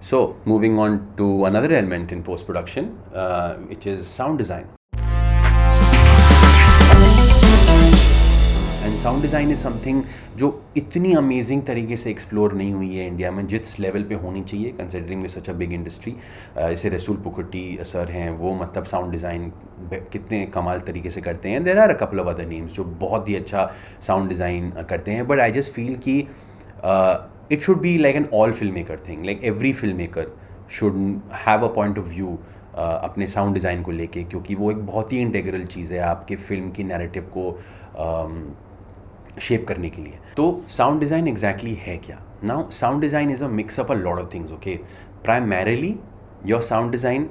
So, moving on to another element in post-production, which is sound design. And sound design is something जो इतनी amazing तरीके से explore नहीं हुई है इंडिया में जिस लेवल पे होनी चाहिए, considering such a big industry. जैसे रसूल पुकुट्टी सर हैं, वो मतलब साउंड डिज़ाइन कितने कमाल तरीके से करते हैं. There are a couple of other names जो बहुत ही अच्छा साउंड डिज़ाइन करते हैं. बट आई जस्ट फील कि it should be like an all filmmaker thing. Like every filmmaker should have a point of view अपने साउंड डिज़ाइन को लेके, क्योंकि वो एक बहुत ही इंटेग्रल चीज़ है आपके फिल्म की नैरेटिव को शेप करने के लिए. तो साउंड डिज़ाइन एग्जैक्टली है क्या? Now sound design is a mix of a lot of things. Okay, primarily your sound design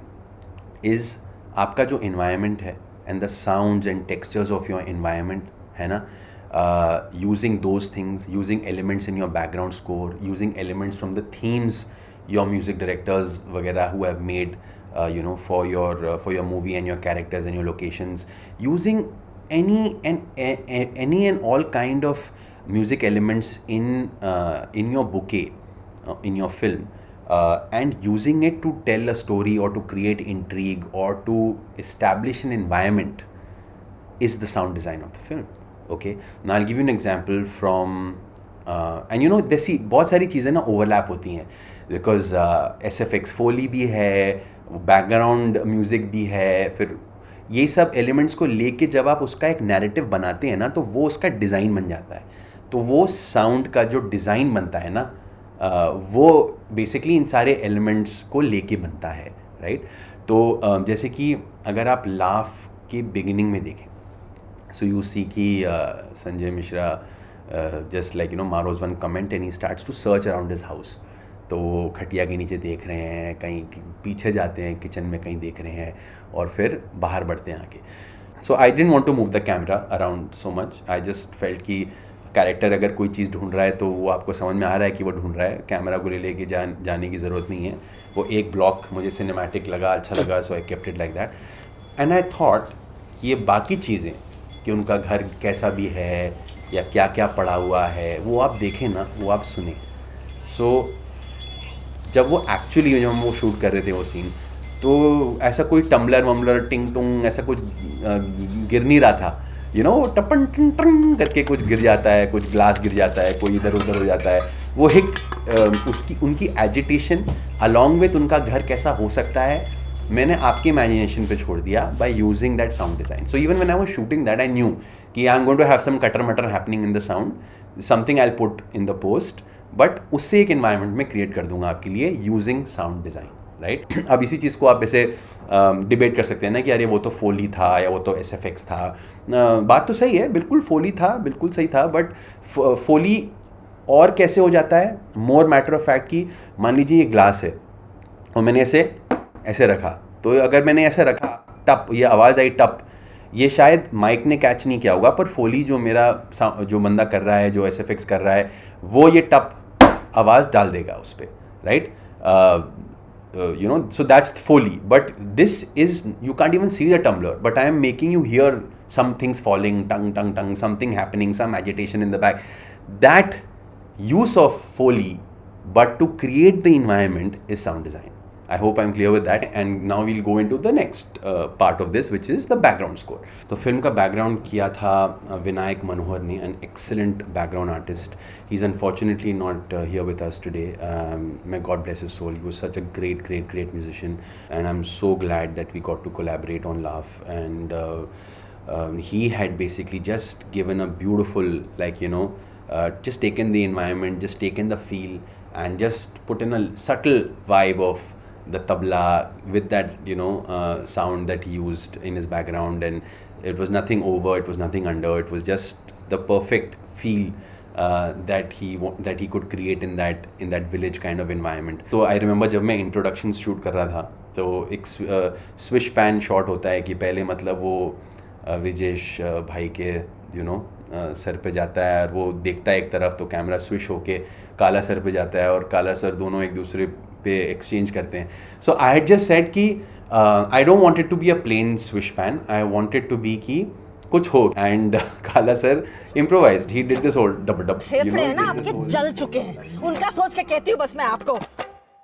is आपका जो इन्वायरमेंट है and the sounds and textures of your environment है ना. Using those things, using elements in your background score, using elements from the themes your music directors वगैरह who have made for your movie and your characters and your locations, using any and all kind of music elements in your bouquet, in your film, and using it to tell a story or to create intrigue or to establish an environment is the sound design of the film. Okay, now I'll give you an example from and see बहुत सारी चीज़ें ना overlap होती हैं, because SFX फोली भी है, background music भी है. फिर ये सब एलिमेंट्स को लेके जब आप उसका एक नैरेटिव बनाते हैं ना, तो वो उसका डिज़ाइन बन जाता है. तो वो साउंड का जो डिज़ाइन बनता है ना, वो बेसिकली इन सारे एलिमेंट्स को लेके बनता है, राइट. तो जैसे कि अगर आप लाफ के बिगिनिंग में देखें, so you see कि Sanjay Misra just like Maro's one comment and he starts to search around his house. तो वो खटिया के नीचे देख रहे हैं, कहीं पीछे जाते हैं, किचन में कहीं देख रहे हैं, और फिर बाहर बढ़ते हैं आगे. So I didn't want to move the camera around so much. I just felt कि कैरेक्टर अगर कोई चीज़ ढूंढ रहा है तो वो आपको समझ में आ रहा है कि वो ढूंढ रहा है, कैमरा को ले लेके जाने की ज़रूरत नहीं है. वो एक ब्लॉक मुझे सिनेमैटिक लगा, अच्छा लगा, so I kept it like that. And I thought ये बाकी चीज़ें कि उनका घर कैसा भी है या क्या क्या पड़ा हुआ है, वो आप देखें ना, वो आप सुने. सो जब वो एक्चुअली जब हम वो शूट कर रहे थे वो सीन, तो ऐसा कोई टम्बलर वम्बलर टिंग टुंग ऐसा कुछ गिर नहीं रहा था. टपन टिंग टंग करके कुछ गिर जाता है, कुछ ग्लास गिर जाता है, कोई इधर उधर हो जाता है. वो एक उनकी एजिटेशन अलॉन्ग विथ उनका घर कैसा हो सकता है, मैंने आपके इमेजिनेशन पे छोड़ दिया by using that sound design. So even when I was shooting that, I knew कि I am going to have some cutter mutter happening in the sound, something I will put in the post, but उससे एक environment में create कर दूंगा आपके लिए using sound design, right. अब इसी चीज़ को आप ऐसे डिबेट कर सकते हैं ना कि अरे वो तो फोली था या वो तो SFX था. बात तो सही है, बिल्कुल फोली था, बिल्कुल सही था, बट फोली और कैसे हो जाता है, मोर मैटर ऑफ फैक्ट कि मान लीजिए ये ग्लास है और मैंने ऐसे रखा, तो अगर मैंने ऐसे रखा टप, ये आवाज़ आई टप, ये शायद माइक ने कैच नहीं किया होगा, पर फोली जो मेरा जो बंदा कर रहा है, जो SFX कर रहा है, वो ये टप आवाज़ डाल देगा उस पर, right. So that's Foley, but this is, you can't even see the tumbler, but I am making you hear some things falling, tung, something happening, some agitation in the back. That use of Foley, but to create the environment, is sound design. I hope I'm clear with that, and now we'll go into the next part of this, which is the background score. तो film का background किया था विनायक मनोहर ने, an excellent background artist. He's unfortunately not here with us today. May God bless his soul. He was such a great musician, and I'm so glad that we got to collaborate on Laugh. And he had basically just given a beautiful, just taken the environment, just taken the feel, and just put in a subtle vibe of the tabla with that sound that he used in his background, and it was nothing over, it was nothing under, it was just the perfect feel that he could create in that village kind of environment. So I remember जब मैं introduction shoot कर रहा था, तो एक swish pan shot होता है कि पहले मतलब वो ब्रिजेश भाई के सर पे जाता है और वो देखता है एक तरफ, तो कैमरा स्विश होके काला सर पे जाता है और काला सर दोनों एक दूसरे पे एक्सचेंज करते हैं. So I had just said कि I don't want it to be a plain swish pan, I wanted to be कि कुछ हो. And Kala sir improvised, he did this whole dub फेफड़े हैं ना आपके जल चुके हैं, उनका सोच के कहती हूँ बस मैं आपको.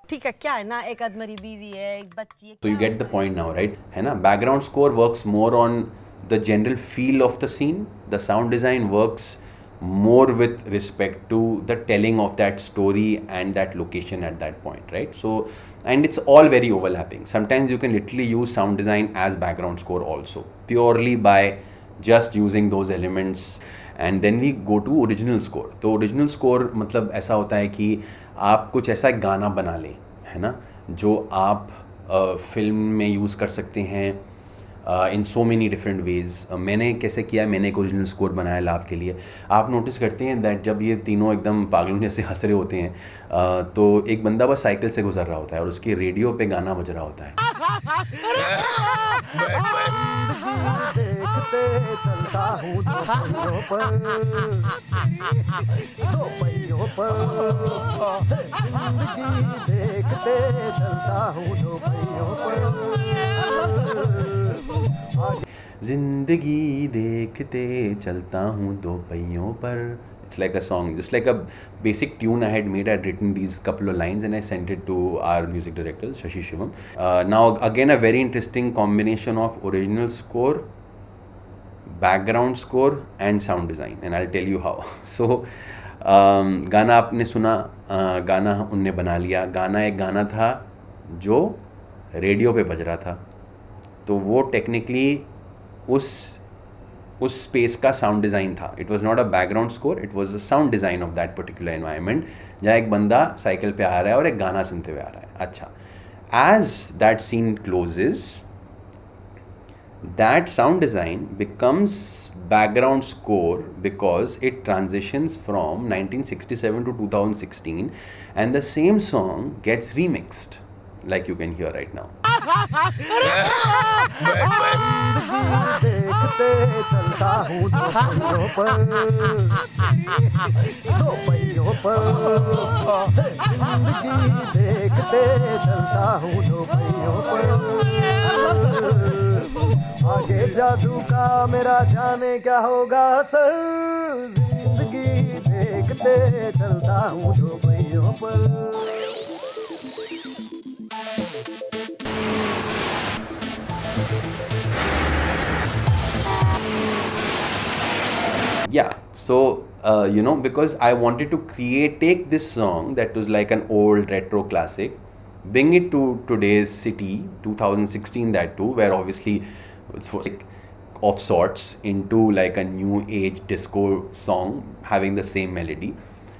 ठीक है, क्या है ना, एक अधमरी बीवी है, एक बच्ची है, So you get the point now, right? है ना? Background score works more on the general feel of the scene. The sound design works more with respect to the telling of that story and that location at that point, right? So, and it's all very overlapping. Sometimes you can literally use sound design as background score also, purely by just using those elements. And then we go to original score. तो original score मतलब ऐसा होता है कि आप कुछ ऐसा एक गाना बना लें, है ना, जो आप फिल्म में यूज़ कर सकते हैं इन सो मेनी डिफरेंट वेज़. मैंने कैसे किया है, मैंने एक ओरिजिनल स्कोर बनाया लाव के लिए. आप नोटिस करते हैं दैट जब ये तीनों एकदम पागलों जैसे हंस रहे होते हैं, तो एक बंदा बस साइकिल से गुजर रहा होता है और उसके रेडियो पे गाना बज रहा होता है. जिंदगी देखते चलता हूँ दो पहियों पर. It's like a song, just like a basic tune I had made. I had written these couple of lines and I sent it to our music director, Shashi Shivam. Now, again, a very interesting combination of original score, background score, and sound design. And I'll tell you how. So, गाना आपने सुना, गाना उनने बना लिया. गाना एक गाना था जो रेडियो पे बज रहा था, तो वो टेक्निकली उस स्पेस का साउंड डिज़ाइन था. It was not a background score, it was a sound design of that particular environment, जहाँ एक बंदा साइकिल पे आ रहा है और एक गाना सुनते हुए आ रहा है. अच्छा, as that scene closes, that sound design becomes background score because it transitions from 1967 to 2016 and the same song gets remixed like you can hear right now. आगे जादू का मेरा जाने क्या होगा असर, जिंदगी देखते चलता हूँ दो पहियों पर. Yeah, so because I wanted to take this song that was like an old retro classic, bring it to today's city, 2016, that too, where obviously it's like of sorts into like a new age disco song having the same melody,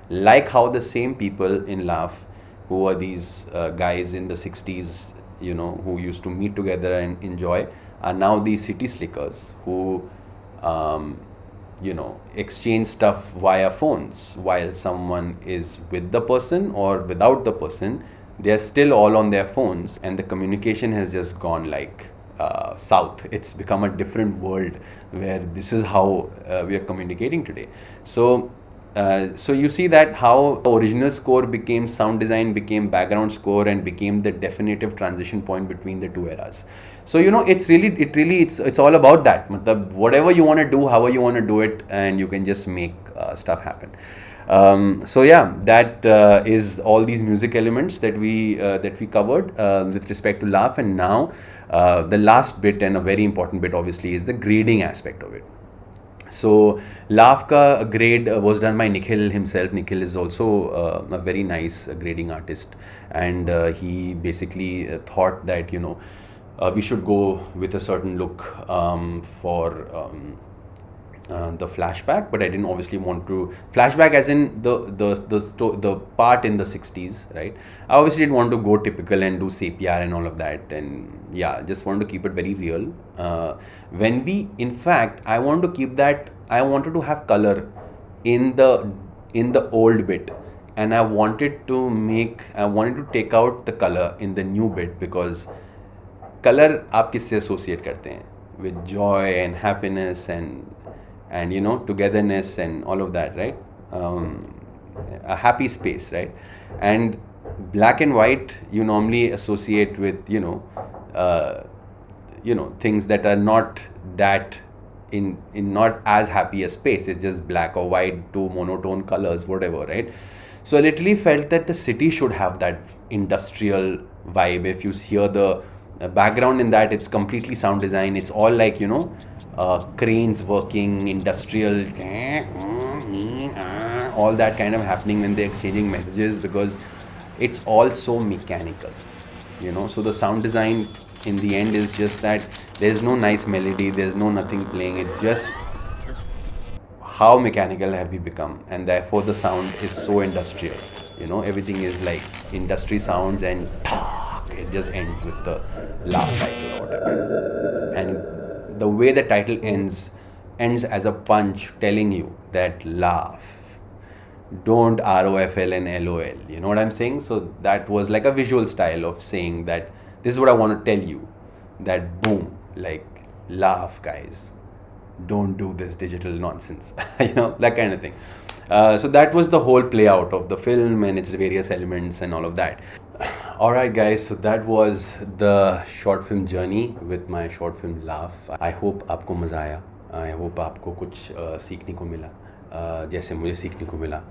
like how the same people in Laugh, who are these guys in the 60s, who used to meet together and enjoy, are now these city slickers who exchange stuff via phones while someone is with the person or without the person. They are still all on their phones, and the communication has just gone like south. It's become a different world where this is how we are communicating today. So you see that how original score became sound design, became background score, and became the definitive transition point between the two eras. So it's all about that. Matlab, whatever you want to do, however you want to do it, and you can just make stuff happen. So yeah, that is all these music elements that we covered with respect to Laugh. And now the last bit, and a very important bit obviously, is the grading aspect of it. So Laugh ka grade was done by Nikhil himself. Nikhil is also a very nice grading artist, and he basically thought that we should go with a certain look for the flashback, but I didn't obviously want to flashback as in the part in the 60s, right? I obviously didn't want to go typical and do sepia and all of that, and yeah, just wanted to keep it very real. In fact, I want to keep that. I wanted to have color in the old bit, and I wanted to take out the color in the new bit, because color आप किससे associate करते हैं? With joy and happiness and togetherness and all of that, right? A happy space, right? And black and white you normally associate with things that are not that in not as happy a space. It's just black or white, two monotone colors, whatever, right? So I literally felt that the city should have that industrial vibe. If you hear the background in that, it's completely sound design. It's all like, you know, cranes working, industrial, all that kind of happening when they're exchanging messages, because it's all so mechanical, you know. So the sound design in the end is just that there's no nice melody, there's no nothing playing. It's just how mechanical have we become, and therefore the sound is so industrial, you know. Everything is like industry sounds, and it just ends with the laugh title or whatever. And the way the title ends as a punch telling you that laugh, don't ROFL and LOL, you know what I'm saying? So that was like a visual style of saying that this is what I want to tell you, that boom, like laugh guys, don't do this digital nonsense, you know, that kind of thing. So that was the whole play out of the film and its various elements and all of that. Alright guys, so that was the short film journey with my short film Laugh. I hope आपको मज़ा आया. I hope आपको कुछ सीखने को मिला, जैसे मुझे सीखने को मिला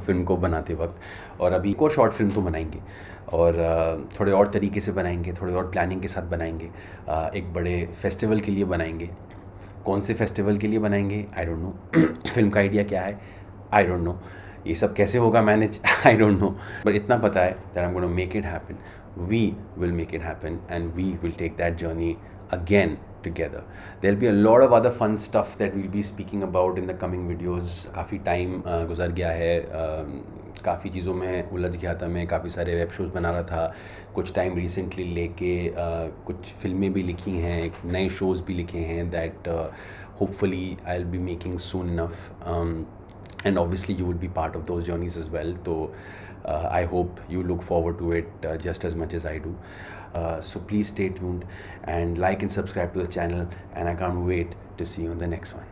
फिल्म को बनाते वक्त. और अभी को शॉर्ट फिल्म तो बनाएंगे, और थोड़े और तरीके से बनाएंगे, थोड़े और प्लानिंग के साथ बनाएंगे. एक बड़े फेस्टिवल के लिए बनाएंगे. कौन से फेस्टिवल के लिए बनाएंगे आई डोंट नो. फिल्म का आइडिया क्या है आई डोंट नो. ये सब कैसे होगा manage I don't know. But इतना पता है that I am gonna make it happen. We will make it happen, and we will take that journey again together. There'll be a lot of other fun stuff that we'll be speaking about in the coming videos. काफ़ी time गुजर गया है, काफ़ी चीज़ों में उलझ गया था मैं, काफ़ी सारे वेब शोज़ बना रहा था. कुछ टाइम रिसेंटली लेके कुछ फिल्में भी लिखी हैं, नए शोज़ भी लिखे हैं that hopefully I will be making soon enough. And obviously you will be part of those journeys as well. So I hope you look forward to it just as much as I do. So please stay tuned and like and subscribe to the channel, and I can't wait to see you on the next one.